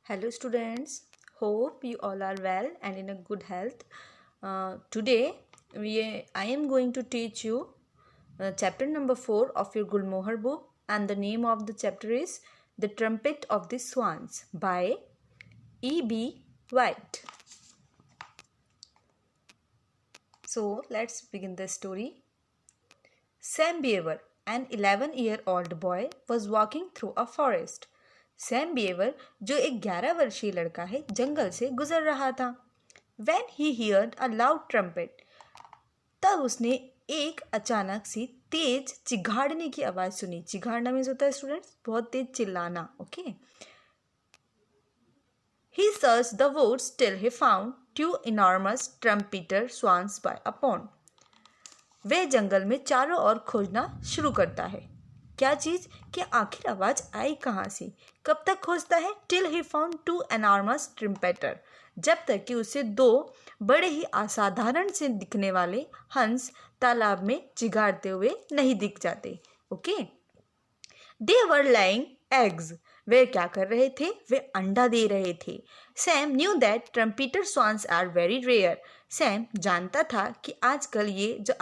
Hello students, hope you all are well and in a good health. Today I am going to teach you chapter number 4 of your Gulmohar book, and the name of the chapter is The Trumpet of the Swans by E.B. White. So let's begin the story. Sam Beaver, an 11-year-old boy, was walking through a forest. Sam Beaver जो एक 11 वर्षीय लड़का है जंगल से गुजर रहा था. When he heard a loud trumpet, तब उसने एक अचानक सी तेज चिघाड़ने की आवाज सुनी. चिघाड़ना मीन्स होता है स्टूडेंट्स बहुत तेज चिल्लाना. Okay. He searched the woods till he found two enormous trumpeter swans by a pond. वह जंगल में चारों ओर खोजना शुरू करता है. क्या चीज कि आखिर आवाज आई कहाँ से. कब तक खोजता है. Till he found two enormous trumpeter, जब तक कि उसे दो बड़े ही असाधारण से दिखने वाले हंस तालाब में चिघाड़ते हुए नहीं दिख जाते. Okay. They were laying eggs. वे क्या कर रहे थे. वे अंडा दे रहे थे. Sam knew that trumpeter swans are very rare. सैम जानता था कि आजकल ये जो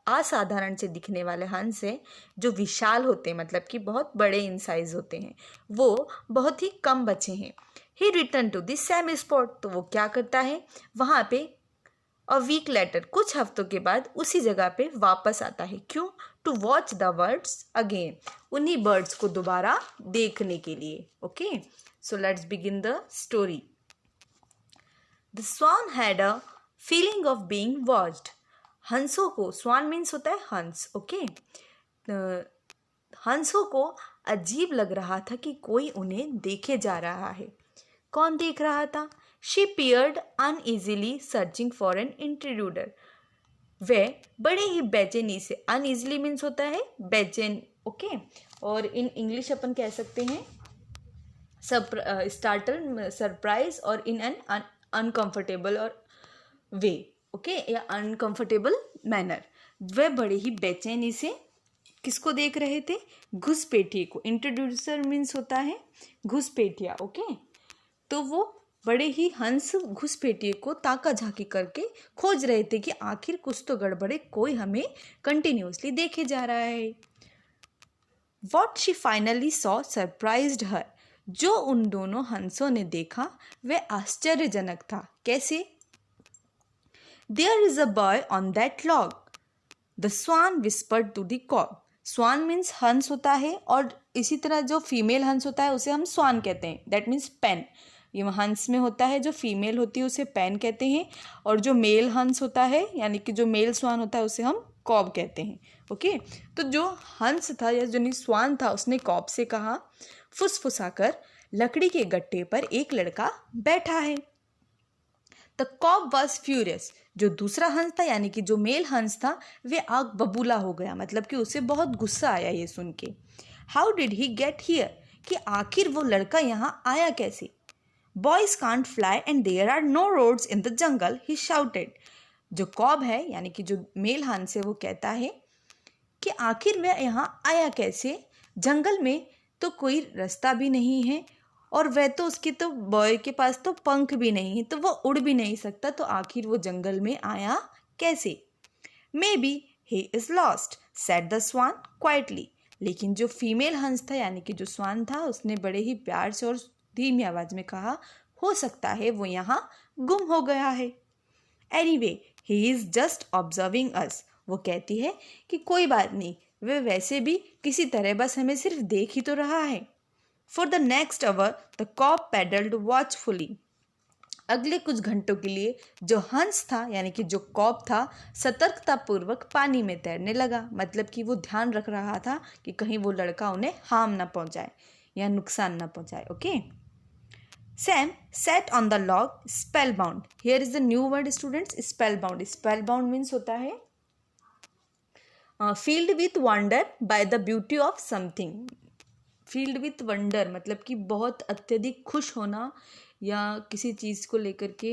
असाधारण से दिखने वाले हंस हैं, जो विशाल होते हैं, मतलब कि बहुत बड़े इन साइज होते हैं, वो बहुत ही कम बचे हैं. He return to the same spot. तो वो क्या करता है, वहाँ पे अ वीक लेटर, कुछ हफ्तों के बाद उसी जगह पे वापस आता है. क्यों. To watch the birds again. उन्हीं बर्ड्स को दोबारा देखने के लिए. Okay. So let's begin the story. The swan had a feeling of being watched. हंसों को, स्वान मीन्स होता है हंस. ओके. हंसों को अजीब लग रहा था कि कोई उन्हें देखे जा रहा है. कौन देख रहा था. She peered uneasily searching for an intruder. वे बड़े ही बेचैनी से, अनइजीली मीन्स होता है बेचैन. ओके. और इन इंग्लिश अपन कह सकते हैं स्टार्टल, सरप्राइज, और इन एन अनकंफर्टेबल और वे. ओके. या अनकंफर्टेबल मैनर. वे बड़े ही बेचैनी से किसको देख रहे थे. घुसपैठिए को. इंट्रोड्यूसर मीन्स होता है घुसपैठिया. ओके. तो वो बड़े ही हंस घुसपैठिए को ताका झाकी करके खोज रहे थे कि आखिर कुछ तो गड़बड़े, कोई हमें कंटिन्यूसली देखे जा रहा है. What she finally saw surprised her. जो उन दोनों हंसों ने देखा वह आश्चर्यजनक था. कैसे. There is a boy on that log. The swan whispered to the cob. Swan means हंस होता है, और इसी तरह जो फीमेल हंस होता है उसे हम स्वान कहते हैं. That means pen. ये हंस में होता है, जो फीमेल होती है उसे पेन कहते हैं, और जो मेल हंस होता है यानी कि जो मेल स्वान होता है उसे हम कॉब कहते हैं. ओके. तो जो हंस था या जो स्वान था उसने कॉब से कहा, फुसफुसाकर लकड़ी के गट्टे पर एक लड़का बैठा है. The cob was furious. जो दूसरा हंस था यानी कि जो मेल हंस था वे आग बबूला हो गया, मतलब कि उसे बहुत गुस्सा आया ये सुन के. How did he get here. कि आखिर वो लड़का यहाँ आया कैसे. Boys can't fly and there are no roads in the jungle, he shouted. जो कॉब है यानी कि जो मेल हंस है वो कहता है कि आखिर वह यहाँ आया कैसे. जंगल में तो कोई रास्ता भी नहीं है, और वह तो उसके तो बॉय के पास तो पंख भी नहीं है, तो वह उड़ भी नहीं सकता, तो आखिर वो जंगल में आया कैसे. Maybe he is lost, said the swan quietly. लेकिन जो फीमेल हंस था यानी कि जो स्वान था उसने बड़े ही प्यार से और धीमी आवाज में कहा, हो सकता है वो यहाँ गुम हो गया है. Anyway he is just observing us. वो कहती है कि कोई बात नहीं, वे वैसे भी किसी तरह बस हमें सिर्फ देख ही तो रहा है. For the next hour, the cob paddled watchfully. अगले कुछ घंटों के लिए जो हंस था यानी कि जो कॉब था सतर्कतापूर्वक पानी में तैरने लगा. मतलब कि वो ध्यान रख रहा था कि कहीं वो लड़का उन्हें हार्म ना पहुंचाए या नुकसान ना पहुंचाए. Okay. Sam sat on the log spellbound. Here is the new word students, spellbound. Spellbound means होता है filled with wonder by the beauty of something. Field with wonder मतलब कि बहुत अत्यधिक खुश होना या किसी चीज़ को लेकर के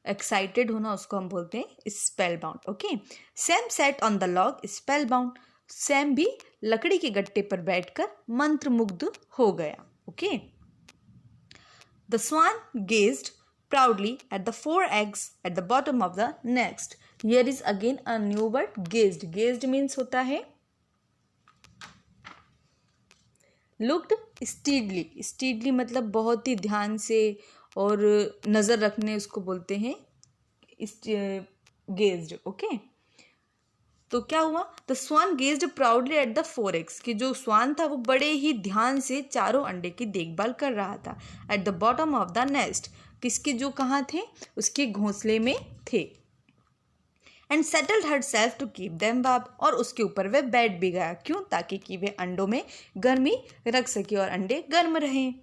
एक्साइटेड होना, उसको हम बोलते हैं spell bound. Okay. Sam set on the log spell bound. Sam भी लकड़ी के गट्टे पर बैठकर मंत्रमुग्ध हो गया. Okay. The swan gazed proudly at the 4 eggs at the bottom of the nest. Here is again a new word, gazed. Gazed means होता है looked steadily. Steadily मतलब बहुत ही ध्यान से और नज़र रखने उसको बोलते हैं gazed. ओके, तो क्या हुआ? The swan gazed proudly at the 4 eggs, कि जो स्वान था वो बड़े ही ध्यान से चारों अंडे की देखभाल कर रहा था. At the bottom of the nest, किसके जो कहाँ थे? उसके घोंसले में थे. And settled herself to keep them warm, और उसके ऊपर वह बैठ भी गया. क्यों? ताकि कि वे अंडों में गर्मी रख सके और अंडे गर्म रहें.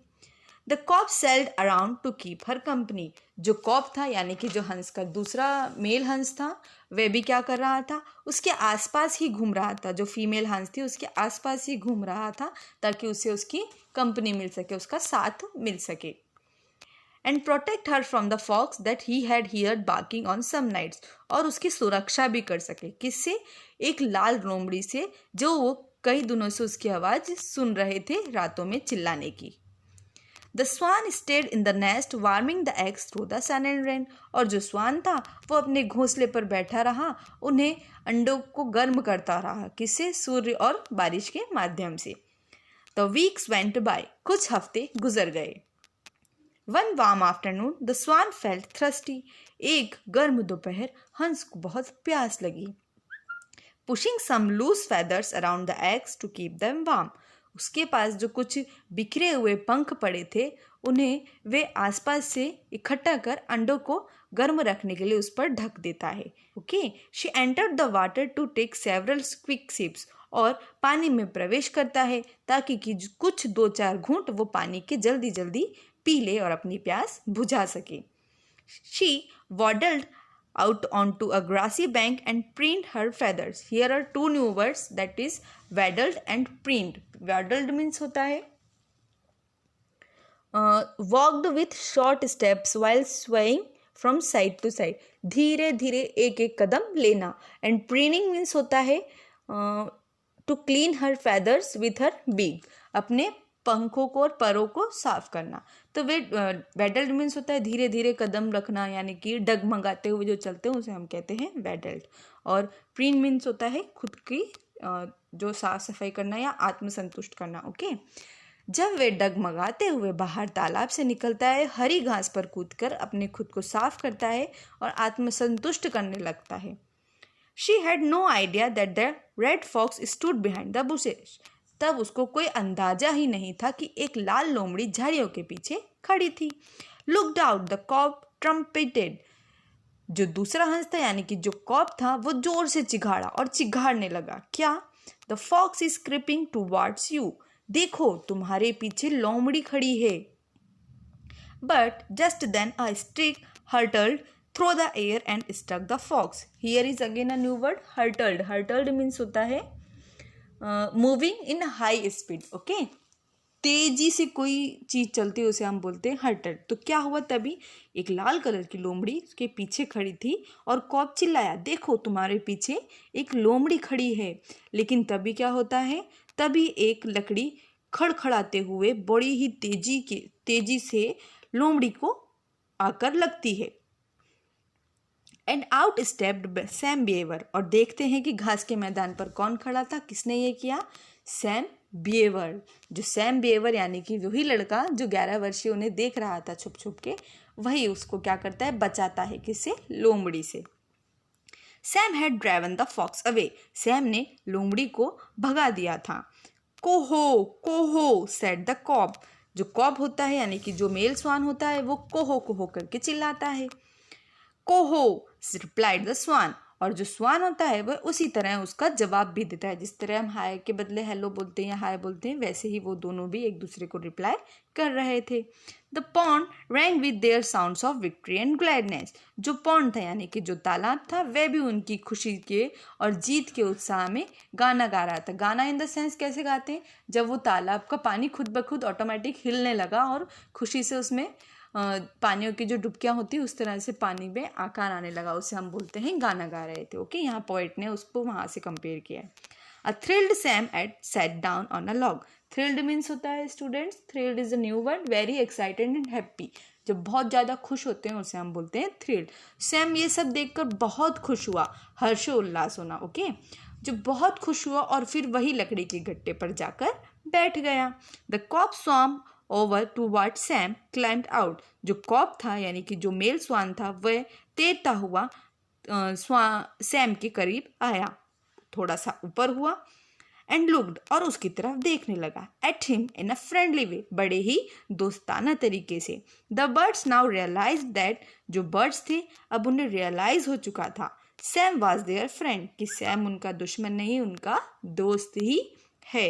The cob sailed around to keep her company, जो कॉप था यानी कि जो हंस का दूसरा मेल हंस था वह भी क्या कर रहा था? उसके आसपास ही घूम रहा था. जो फीमेल हंस थी उसके आसपास ही घूम रहा था ताकि उसे उसकी कंपनी मिल सके, उसका साथ मिल सके. And protect her from the fox that he had heard barking on some nights, और उसकी सुरक्षा भी कर सके. किससे? एक लाल लोमड़ी से, जो वो कई दिनों से उसकी आवाज़ सुन रहे थे रातों में चिल्लाने की. The swan stayed in the nest warming the eggs through the sun and rain, और जो स्वान था वो अपने घोंसले पर बैठा रहा, उन्हें अंडों को गर्म करता रहा. किससे? सूर्य और बारिश के माध्यम से. द वीक्स वेंट बाय, कुछ हफ्ते गुजर गए. One warm afternoon the swan felt thirsty, एक गर्म दोपहर हंस को बहुत प्यास लगी. Pushing some loose feathers around the eggs to keep them warm, उसके पास जो कुछ बिखरे हुए पंख पड़े थे उन्हें वे आसपास से इकट्ठा कर अंडों को गर्म रखने के लिए उस पर ढक देता है. Okay, she entered the water to take several quick sips, और पानी में प्रवेश करता है ताकि कि कुछ 2-4 घूंट वो पानी के जल्दी जल्दी पी ले और अपनी प्यास बुझा सके. She waddled out onto a grassy bank and preened her feathers. Here are 2 new words, that is waddled and preened. Waddled means होता है walked with short steps while swaying from side to side, धीरे धीरे एक एक कदम लेना. and preening means होता है to clean her feathers with her beak, अपने पंखों को और परों को साफ करना. तो वे वेडल्ड मीन्स होता है धीरे धीरे कदम रखना, यानी कि डगमगाते हुए जो चलते हैं उसे हम कहते हैं वेडल्ड. और प्रीन मीन्स होता है खुद की जो साफ सफाई करना या आत्मसंतुष्ट करना. ओके, जब वे डगमगाते हुए बाहर तालाब से निकलता है, हरी घास पर कूदकर अपने खुद को साफ करता है और आत्मसंतुष्ट करने लगता है. She had no idea that the red fox stood behind the bushes, तब उसको कोई अंदाजा ही नहीं था कि एक लाल लोमड़ी झाड़ियों के पीछे खड़ी थी. लुक्ड आउट द कॉक ट्रम्पेटेड, जो दूसरा हंस था यानी कि जो कॉक था वो जोर से चिघाड़ा और चिघाड़ने लगा. क्या? The fox is creeping towards you, देखो तुम्हारे पीछे लोमड़ी खड़ी है. But just then a stick hurtled through the air and stuck the fox. Here is again a new word, hurtled. Hurtled means होता है moving in high speed. Okay, तेजी से कोई चीज चलती है उसे हम बोलते हैं हर्टल्ड. तो क्या हुआ? तभी एक लाल कलर की लोमड़ी उसके पीछे खड़ी थी और कॉक चिल्लाया, देखो तुम्हारे पीछे एक लोमड़ी खड़ी है. लेकिन तभी क्या होता है? तभी एक लकड़ी खड़खड़ाते हुए बड़ी ही तेजी से लोमड़ी को आकर लगती है. एंड आउट स्टेप्ड सैम बिएवर, और देखते हैं कि घास के मैदान पर कौन खड़ा था. किसने ये किया? Sam Beaver. जो सैम बिएवर यानी कि वही लड़का जो 11 वर्षीय उन्हें देख रहा था छुप छुप के, वही उसको क्या करता है? बचाता है. किससे? लोमड़ी से. Sam had driven the fox away, Sam ने लोमड़ी को भगा दिया था. Kohoh kohoh said the cob, जो कॉब होता है यानी कि जो मेल स्वान होता है वो कोहो कोहो करके चिल्लाता है. कोहो रिप्लाइड द स्वान, और जो स्वान होता है वह उसी तरह उसका जवाब भी देता है. जिस तरह हम हाय के बदले हेलो बोलते हैं या हाय बोलते हैं, वैसे ही वो दोनों भी एक दूसरे को रिप्लाई कर रहे थे. The pond wrong with their sounds of victory and gladness, जो पॉन्ड था यानी कि जो तालाब था वह भी उनकी खुशी के और जीत के उत्साह में गाना गा रहा था. गाना इन द सेंस कैसे गाते हैं? जब वो तालाब का पानी खुद ब खुद ऑटोमेटिक हिलने लगा और खुशी से उसमें पानियों की जो डुबकियां होती है उस तरह से पानी में आकार आने लगा, उसे हम बोलते हैं गाना गा रहे थे. ओके, यहाँ पोएट ने उसको वहाँ से कंपेयर किया है. A thrilled Sam ate sat down on a log, thrilled means होता है students, thrilled is a new word, very excited and happy. जब बहुत ज़्यादा खुश होते हैं उसे हम बोलते हैं थ्रिल्ड। सैम ये सब देखकर बहुत खुश हुआ, हर्षोल्लास होना, ओके। जो बहुत खुश हुआ और फिर वही लकड़ी के गट्टे पर जाकर बैठ गया। The cock swam over to what Sam climbed out. जो कॉक था यानी कि जो मेल स्वान था वह तैरता हुआ सैम के करीब आया, थोड़ा सा ऊपर हुआ, एंड लुक्ड और उसकी तरफ देखने लगा, at him in a friendly way, बड़े ही दोस्ताना तरीके से। The birds now realise that, जो बर्ड्स थे अब उन्हें रियलाइज हो चुका था, सैम वॉज देयर फ्रेंड, कि सैम उनका दुश्मन नहीं उनका दोस्त ही है।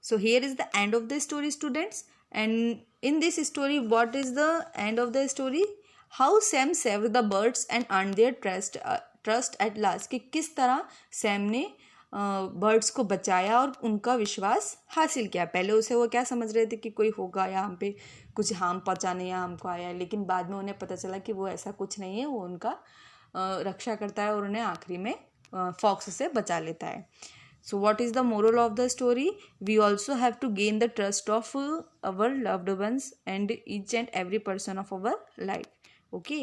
So here is the end of the story, students. And in this story, what is the end of the story? How Sam saved the birds and earned their trust at last. कि किस तरह Sam ने birds को बचाया और उनका विश्वास हासिल किया। पहले उसे वो क्या समझ रहे थे कि कोई होगा या हम पे कुछ हार्म पहुँचाने या हमको आया, लेकिन बाद में उन्हें पता चला कि वो ऐसा कुछ नहीं है, वो उनका रक्षा करता है और उन्हें आखिरी में फॉक्स से बचा लेता है। So what is the moral of the story? We also have to gain the trust of our loved ones and each and every person of our life. Okay.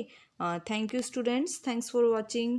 Thank you, students. Thanks for watching.